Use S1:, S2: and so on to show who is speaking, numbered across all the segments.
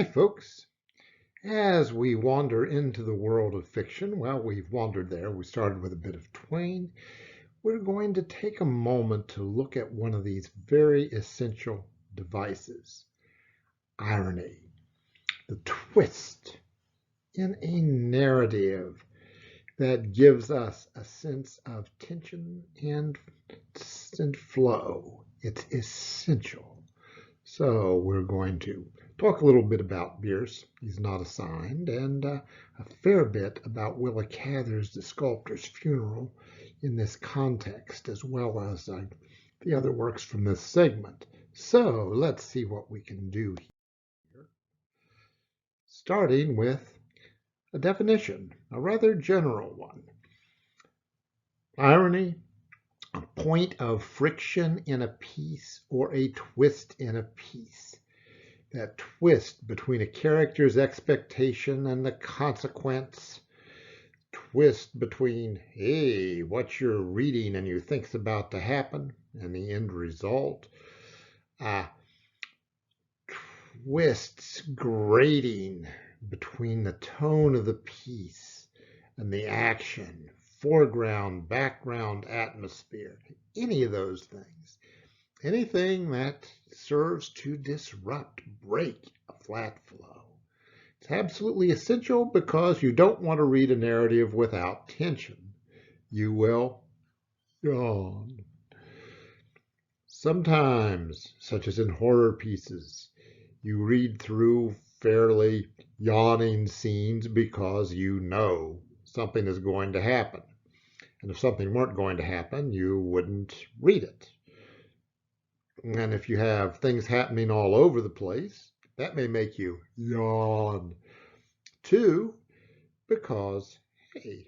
S1: Hi, folks. As we wander into the world of fiction, well, we've wandered there. We started with a bit of Twain. We're going to take a moment to look at one of these very essential devices, irony, the twist in a narrative that gives us a sense of tension and flow. It's essential. So we're going to talk a little bit about Bierce. He's not assigned, and a fair bit about Willa Cather's The Sculptor's Funeral in this context, as well as the other works from this segment. So let's see what we can do here. Starting with a definition, a rather general one. Irony, a point of friction in a piece or a twist in a piece. That twist between a character's expectation and the consequence. Twist between, hey, what you're reading and you think's about to happen and the end result. Twists grading between the tone of the piece and the action, foreground, background, atmosphere, any of those things. Anything that serves to disrupt, break a flat flow. It's absolutely essential because you don't want to read a narrative without tension. You will yawn. Sometimes, such as in horror pieces, you read through fairly yawning scenes because you know something is going to happen. And if something weren't going to happen, you wouldn't read it. And if you have things happening all over the place, that may make you yawn too, because, hey,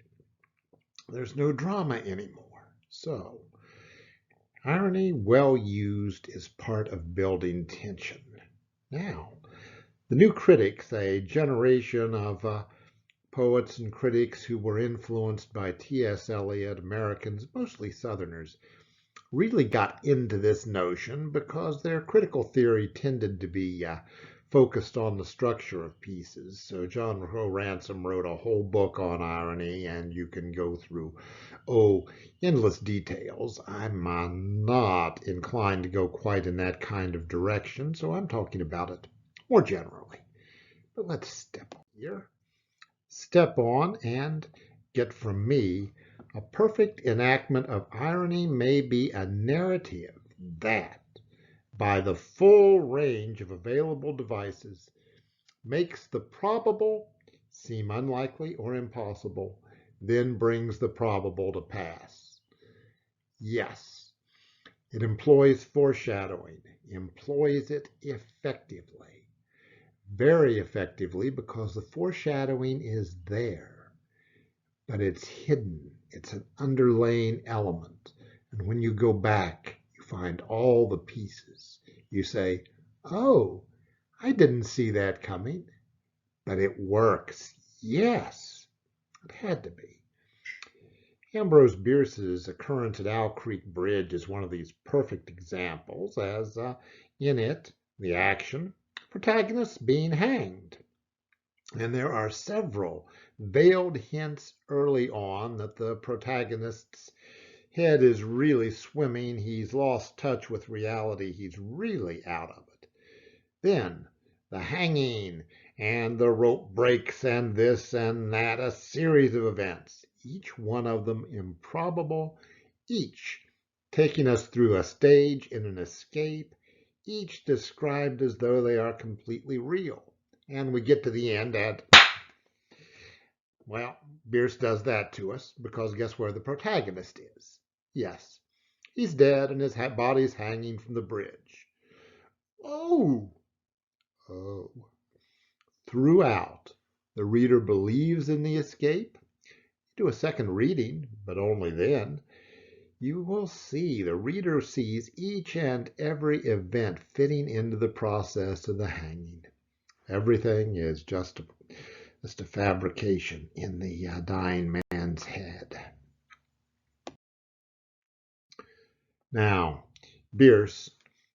S1: there's no drama anymore. So, irony well used is part of building tension. Now, the new critics, a generation of poets and critics who were influenced by T.S. Eliot, Americans, mostly Southerners, really got into this notion because their critical theory tended to be focused on the structure of pieces. So John Rowe Ransom wrote a whole book on irony, and you can go through, endless details. I'm not inclined to go quite in that kind of direction, so I'm talking about it more generally. But let's step on here. Step on and get from me. A perfect enactment of irony may be a narrative that, by the full range of available devices, makes the probable seem unlikely or impossible, then brings the probable to pass. Yes, it employs foreshadowing, employs it effectively, very effectively, because the foreshadowing is there. But it's hidden. It's an underlying element. And when you go back, you find all the pieces. You say, oh, I didn't see that coming, but it works. Yes, it had to be. Ambrose Bierce's Occurrence at Owl Creek Bridge is one of these perfect examples, as in it, the action, protagonists being hanged. And there are several veiled hints early on that the protagonist's head is really swimming. He's lost touch with reality. He's really out of it. Then the hanging and the rope breaks and this and that, a series of events, each one of them improbable, each taking us through a stage in an escape, each described as though they are completely real. And we get to the end at, well, Bierce does that to us because guess where the protagonist is? Yes, he's dead and his body's hanging from the bridge. Oh. Throughout, the reader believes in the escape. Do a second reading, but only then. You will see, the reader sees each and every event fitting into the process of the hanging. Everything is just a fabrication in the dying man's head. Now, Bierce,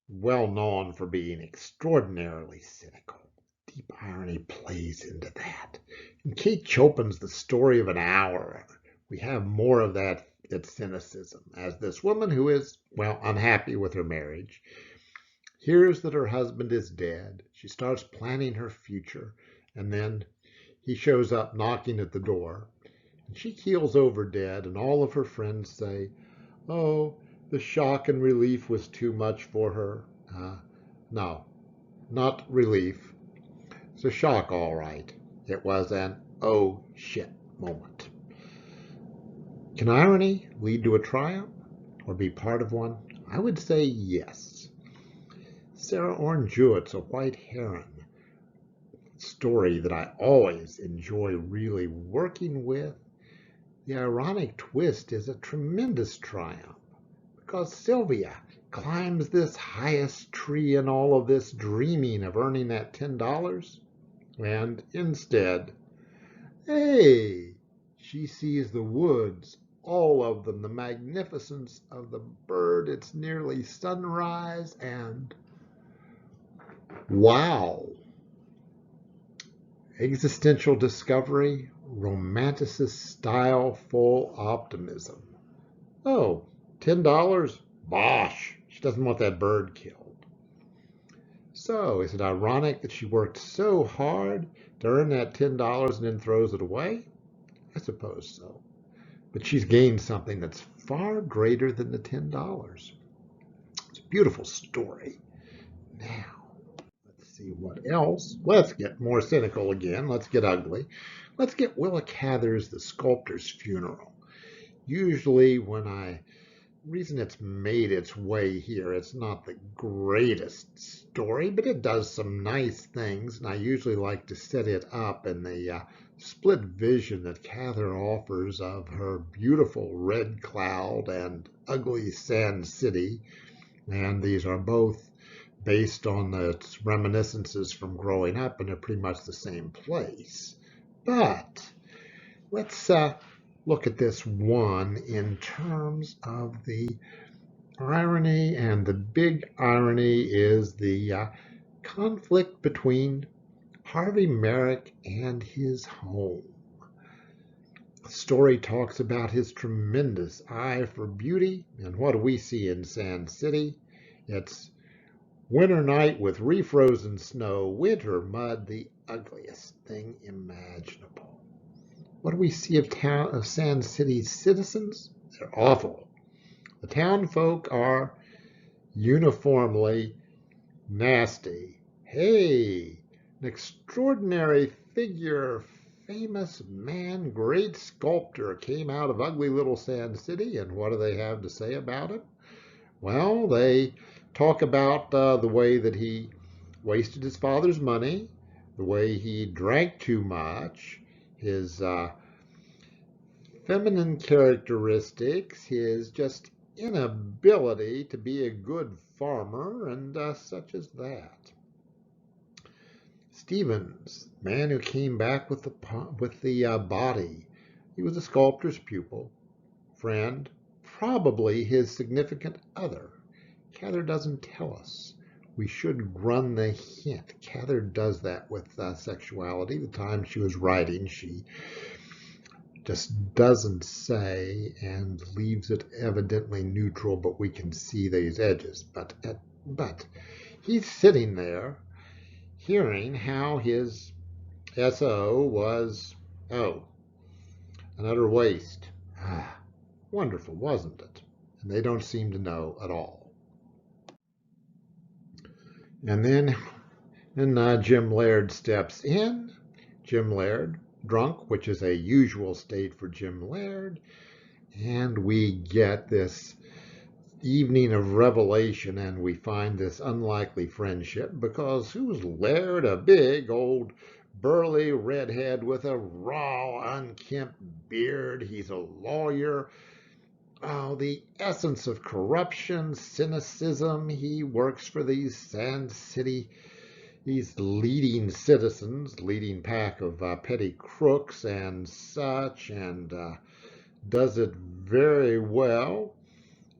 S1: well known for being extraordinarily cynical, deep irony plays into that. In Kate Chopin's The Story of an Hour, we have more of that cynicism as this woman who is, well, unhappy with her marriage, hears that her husband is dead. She starts planning her future, and then he shows up knocking at the door. And she keels over dead, and all of her friends say, oh, the shock and relief was too much for her. No, not relief. It's a shock, all right. It was an oh shit moment. Can irony lead to a triumph or be part of one? I would say yes. Sarah Orne Jewett's A White Heron story that I always enjoy really working with. The ironic twist is a tremendous triumph because Sylvia climbs this highest tree in all of this dreaming of earning that $10. And instead, hey, she sees the woods, all of them, the magnificence of the bird. It's nearly sunrise, and wow. Existential discovery, romanticist style, full optimism. Oh, $10? Bosh! She doesn't want that bird killed. So, is it ironic that she worked so hard to earn that $10 and then throws it away? I suppose so. But she's gained something that's far greater than the $10. It's a beautiful story. Now, let's see what else. Let's get more cynical again. Let's get ugly. Let's get Willa Cather's The Sculptor's Funeral. Usually reason it's made its way here, it's not the greatest story, but it does some nice things, and I usually like to set it up in the split vision that Cather offers of her beautiful Red Cloud and ugly Sand City, and these are both based on its reminiscences from growing up, and they're pretty much the same place. But let's look at this one in terms of the irony, and the big irony is the conflict between Harvey Merrick and his home. The story talks about his tremendous eye for beauty, and what do we see in Sand City? It's winter night with refrozen snow, winter mud, the ugliest thing imaginable. What do we see of Sand City's citizens? They're awful. The town folk are uniformly nasty. Hey, an extraordinary figure, famous man, great sculptor came out of ugly little Sand City, and what do they have to say about him? Well, they talk about the way that he wasted his father's money, the way he drank too much, his feminine characteristics, his just inability to be a good farmer, and such as that. Stevens, man who came back with the body. He was a sculptor's pupil, friend, probably his significant other. Cather doesn't tell us. We should run the hint. Cather does that with sexuality. The time she was writing, she just doesn't say and leaves it evidently neutral, but we can see these edges. But he's sitting there hearing how his SO was, an utter waste. Wonderful, wasn't it? And they don't seem to know at all. And then Jim Laird steps in. Jim Laird, drunk, which is a usual state for Jim Laird. And we get this evening of revelation, and we find this unlikely friendship because who's Laird? A big old burly redhead with a raw, unkempt beard. He's a lawyer. Oh, the essence of corruption, cynicism. He works for these Sand City, these leading citizens, leading pack of petty crooks and such, and does it very well.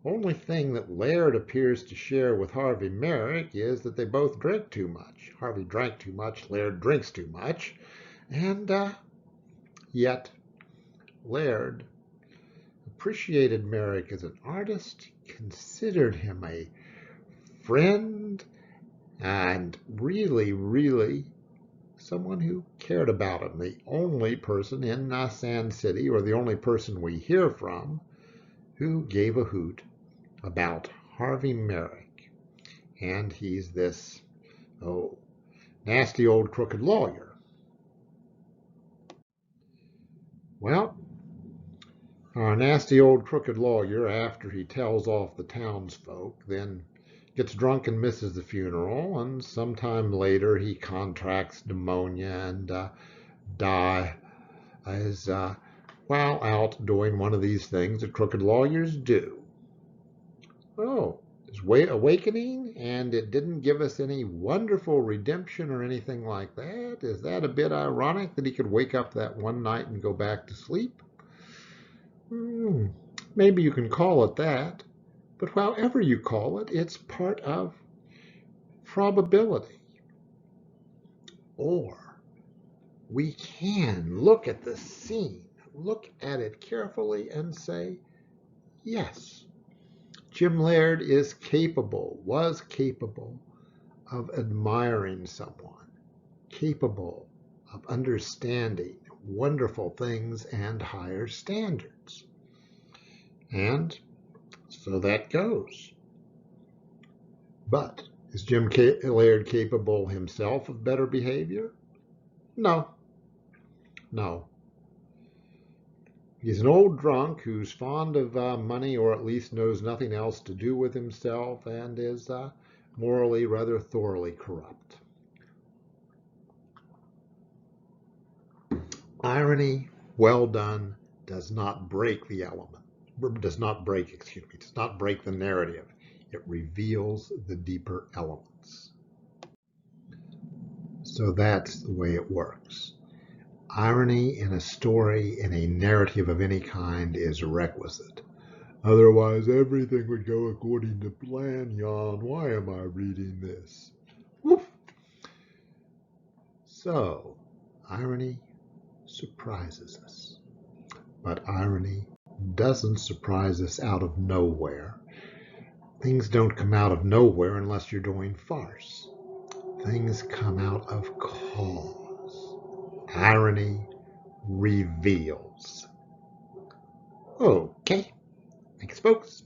S1: only thing that Laird appears to share with Harvey Merrick is that they both drink too much. Harvey drank too much, Laird drinks too much, and yet Laird appreciated Merrick as an artist, considered him a friend, and really someone who cared about him. The only person in Sand City, or the only person we hear from, who gave a hoot about Harvey Merrick. And he's this, nasty old crooked lawyer. Well, our nasty old crooked lawyer, after he tells off the townsfolk, then gets drunk and misses the funeral, and sometime later he contracts pneumonia and dies while out doing one of these things that crooked lawyers do. Oh, it's awakening, and it didn't give us any wonderful redemption or anything like that. Is that a bit ironic that he could wake up that one night and go back to sleep? Maybe you can call it that, but however you call it, it's part of probability. Or we can look at the scene, look at it carefully and say, yes, Jim Laird was capable of admiring someone, capable of understanding wonderful things and higher standards. And so that goes. But is Jim Laird capable himself of better behavior? No. He's an old drunk who's fond of money, or at least knows nothing else to do with himself, and is morally rather thoroughly corrupt. Irony, well done, does not break the narrative. It reveals the deeper elements. So that's the way it works. Irony in a story, in a narrative of any kind, is requisite. Otherwise, everything would go according to plan, Jan. Why am I reading this? Woof. So, irony surprises us. But irony doesn't surprise us out of nowhere. Things don't come out of nowhere unless you're doing farce. Things come out of cause. Irony reveals. Okay. Thanks, folks.